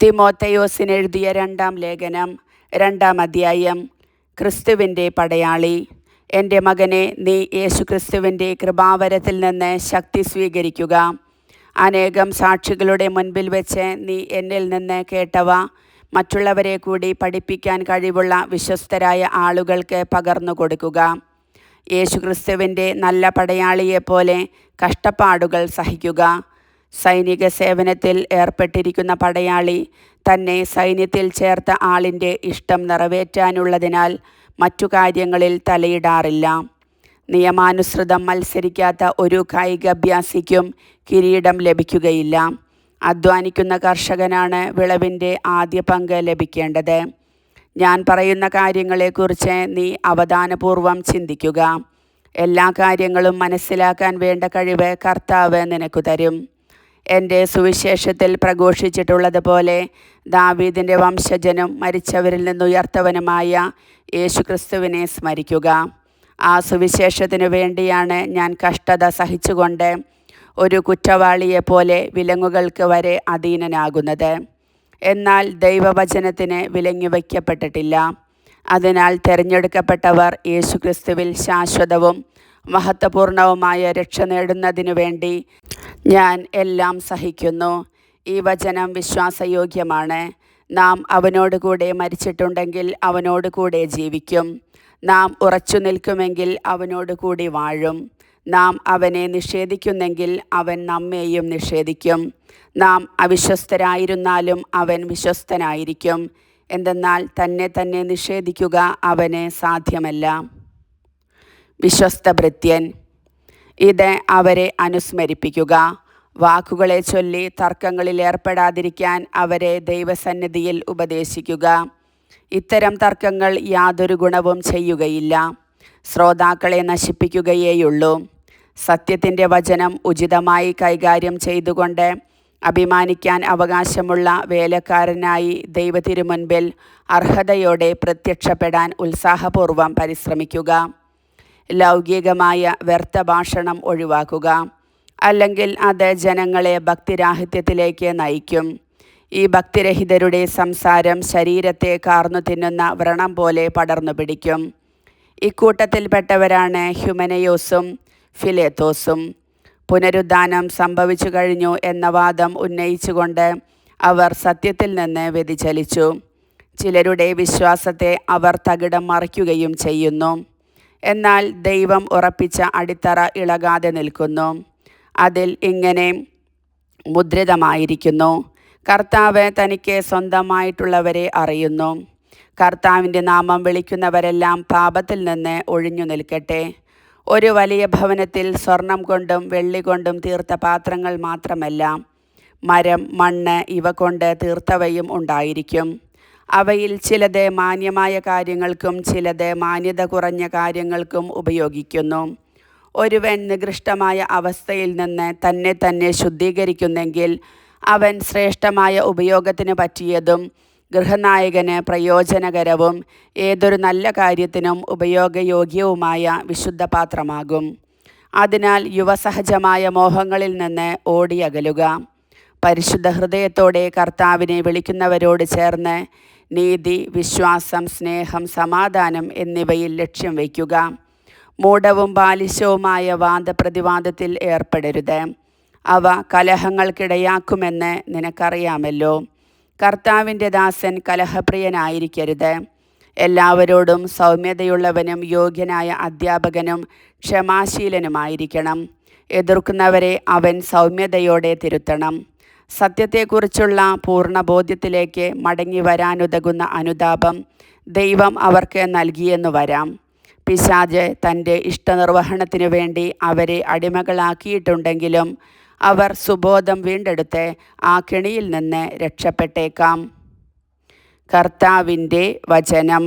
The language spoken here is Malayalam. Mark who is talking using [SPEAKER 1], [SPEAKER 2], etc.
[SPEAKER 1] തിമോഥെയോസിന് എഴുതിയ രണ്ടാം ലേഖനം 2-ാം അധ്യായം. ക്രിസ്തുവിൻ്റെ പടയാളി. എൻ്റെ മകനെ, നീ യേശുക്രിസ്തുവിൻ്റെ കൃപാവരത്തിൽ നിന്ന് ശക്തി സ്വീകരിക്കുക. അനേകം സാക്ഷികളുടെ മുൻപിൽ വെച്ച് നീ എന്നിൽ നിന്ന് കേട്ടവ മറ്റുള്ളവരെ കൂടി പഠിപ്പിക്കാൻ കഴിവുള്ള വിശ്വസ്തരായ ആളുകൾക്ക് പകർന്നു കൊടുക്കുക. യേശുക്രിസ്തുവിൻ്റെ നല്ല പടയാളിയെപ്പോലെ കഷ്ടപ്പാടുകൾ സഹിക്കുക. സൈനിക സേവനത്തിൽ ഏർപ്പെട്ടിരിക്കുന്ന പടയാളി തന്നെ സൈന്യത്തിൽ ചേർത്ത ആളിൻ്റെ ഇഷ്ടം നിറവേറ്റാനുള്ളതിനാൽ മറ്റു കാര്യങ്ങളിൽ തലയിടാറില്ല. നിയമാനുസൃതം മത്സരിക്കാത്ത ഒരു കായികാഭ്യാസിക്കും കിരീടം ലഭിക്കുകയില്ല. അധ്വാനിക്കുന്ന കർഷകനാണ് വിളവിൻ്റെ ആദ്യ പങ്ക് ലഭിക്കേണ്ടത്. ഞാൻ പറയുന്ന കാര്യങ്ങളെക്കുറിച്ച് നീ അവധാനപൂർവം ചിന്തിക്കുക. എല്ലാ കാര്യങ്ങളും മനസ്സിലാക്കാൻ വേണ്ട കഴിവ് കർത്താവ് നിനക്കു തരും. എൻ്റെ സുവിശേഷത്തിൽ പ്രഘോഷിച്ചിട്ടുള്ളതുപോലെ ദാവീദിൻ്റെ വംശജനും മരിച്ചവരിൽ നിന്നുയർത്തവനുമായ യേശുക്രിസ്തുവിനെ സ്മരിക്കുക. ആ സുവിശേഷത്തിനു വേണ്ടിയാണ് ഞാൻ കഷ്ടത സഹിച്ചുകൊണ്ട് ഒരു കുറ്റവാളിയെപ്പോലെ വിലങ്ങുകൾക്ക് വരെ അധീനനാകുന്നത്. എന്നാൽ ദൈവവചനത്തിന് വിലങ്ങി വയ്ക്കപ്പെട്ടിട്ടില്ല. അതിനാൽ തിരഞ്ഞെടുക്കപ്പെട്ടവർ യേശുക്രിസ്തുവിൽ ശാശ്വതവും മഹത്വപൂർണവുമായ രക്ഷ നേടുന്നതിനു വേണ്ടി ഞാൻ എല്ലാം സഹിക്കുന്നു. ഈ വചനം വിശ്വാസയോഗ്യമാണ്. നാം അവനോടുകൂടെ മരിച്ചിട്ടുണ്ടെങ്കിൽ അവനോടുകൂടെ ജീവിക്കും. നാം ഉറച്ചു നിൽക്കുമെങ്കിൽ അവനോടുകൂടി വാഴും. നാം അവനെ നിഷേധിക്കുന്നെങ്കിൽ അവൻ നമ്മെയും നിഷേധിക്കും. നാം അവിശ്വസ്തരായിരുന്നാലും അവൻ വിശ്വസ്തനായിരിക്കും. എന്തെന്നാൽ തന്നെ നിഷേധിക്കുക അവന് സാധ്യമല്ല. വിശ്വസ്ത ഭൃത്യൻ. ഇത് അവരെ അനുസ്മരിപ്പിക്കുക. വാക്കുകളെ ചൊല്ലി തർക്കങ്ങളിൽ ഏർപ്പെടാതിരിക്കാൻ അവരെ ദൈവസന്നിധിയിൽ ഉപദേശിക്കുക. ഇത്തരം തർക്കങ്ങൾ യാതൊരു ഗുണവും ചെയ്യുകയില്ല, ശ്രോതാക്കളെ നശിപ്പിക്കുകയേയുള്ളൂ. സത്യത്തിൻ്റെ വചനം ഉചിതമായി കൈകാര്യം ചെയ്തുകൊണ്ട് അഭിമാനിക്കാൻ അവകാശമുള്ള വേലക്കാരനായി ദൈവത്തിരുമുൻപിൽ അർഹതയോടെ പ്രത്യക്ഷപ്പെടാൻ ഉത്സാഹപൂർവം പരിശ്രമിക്കുക. ലൗകികമായ വ്യർത്ഥ ഭാഷണം ഒഴിവാക്കുക, അല്ലെങ്കിൽ അത് ജനങ്ങളെ ഭക്തിരാഹിത്യത്തിലേക്ക് നയിക്കും. ഈ ഭക്തിരഹിതരുടെ സംസാരം ശരീരത്തെ കാർന്നു തിന്നുന്ന വ്രണം പോലെ പടർന്നു പിടിക്കും. ഇക്കൂട്ടത്തിൽപ്പെട്ടവരാണ് ഹ്യുമനയോസും ഫിലേത്തോസും. പുനരുദ്ധാനം സംഭവിച്ചു കഴിഞ്ഞു എന്ന വാദം ഉന്നയിച്ചുകൊണ്ട് അവർ സത്യത്തിൽ നിന്ന് വ്യതിചലിച്ചു. ചിലരുടെ വിശ്വാസത്തെ അവർ തകിടം മറിക്കുകയും ചെയ്യുന്നു. എന്നാൽ ദൈവം ഉറപ്പിച്ച അടിത്തറ ഇളകാതെ നിൽക്കുന്നു. അതിൽ ഇങ്ങനെ മുദ്രിതമായിരിക്കുന്നു: കർത്താവ് തനിക്ക് സ്വന്തമായിട്ടുള്ളവരെ അറിയുന്നു. കർത്താവിൻ്റെ നാമം വിളിക്കുന്നവരെല്ലാം പാപത്തിൽ നിന്ന് ഒഴിഞ്ഞു നിൽക്കട്ടെ. ഒരു വലിയ ഭവനത്തിൽ സ്വർണം കൊണ്ടും വെള്ളി കൊണ്ടും തീർത്ത പാത്രങ്ങൾ മാത്രമല്ല, മരം, മണ്ണ് ഇവ കൊണ്ട് തീർത്തവയും ഉണ്ടായിരിക്കും. അവയിൽ ചിലത് മാന്യമായ കാര്യങ്ങൾക്കും ചിലത് മാന്യത കുറഞ്ഞ കാര്യങ്ങൾക്കും ഉപയോഗിക്കുന്നു. ഒരുവൻ നികൃഷ്ടമായ അവസ്ഥയിൽ നിന്ന് തന്നെ ശുദ്ധീകരിക്കുന്നെങ്കിൽ അവൻ ശ്രേഷ്ഠമായ ഉപയോഗത്തിന് പറ്റിയതും ഗൃഹനായകന് പ്രയോജനകരവും ഏതൊരു നല്ല കാര്യത്തിനും ഉപയോഗയോഗ്യവുമായ വിശുദ്ധ പാത്രമാകും. അതിനാൽ യുവസഹജമായ മോഹങ്ങളിൽ നിന്ന് ഓടിയകലുക. പരിശുദ്ധ ഹൃദയത്തോടെ കർത്താവിനെ വിളിക്കുന്നവരോട് ചേർന്ന് നീതി, വിശ്വാസം, സ്നേഹം, സമാധാനം എന്നിവയിൽ ലക്ഷ്യം വയ്ക്കുക. മൂഢവും ബാലിശവുമായ വാദപ്രതിവാദത്തിൽ ഏർപ്പെടരുത്. അവ കലഹങ്ങൾക്കിടയാക്കുമെന്ന് നിനക്കറിയാമല്ലോ. കർത്താവിൻ്റെ ദാസൻ കലഹപ്രിയനായിരിക്കരുത്. എല്ലാവരോടും സൗമ്യതയുള്ളവനും യോഗ്യനായ അധ്യാപകനും ക്ഷമാശീലനുമായിരിക്കണം. എതിർക്കുന്നവരെ അവൻ സൗമ്യതയോടെ തിരുത്തണം. സത്യത്തെക്കുറിച്ചുള്ള പൂർണ്ണബോധ്യത്തിലേക്ക് മടങ്ങി വരാനുതകുന്ന അനുതാപം ദൈവം അവർക്ക് നൽകിയെന്നു വരാം. പിശാച് തൻ്റെ ഇഷ്ടനിർവഹണത്തിനു വേണ്ടി അവരെ അടിമകളാക്കിയിട്ടുണ്ടെങ്കിലും അവർ സുബോധം വീണ്ടെടുത്ത് ആ കെണിയിൽ നിന്ന് രക്ഷപ്പെട്ടേക്കാം. കർത്താവിൻ്റെ വചനം.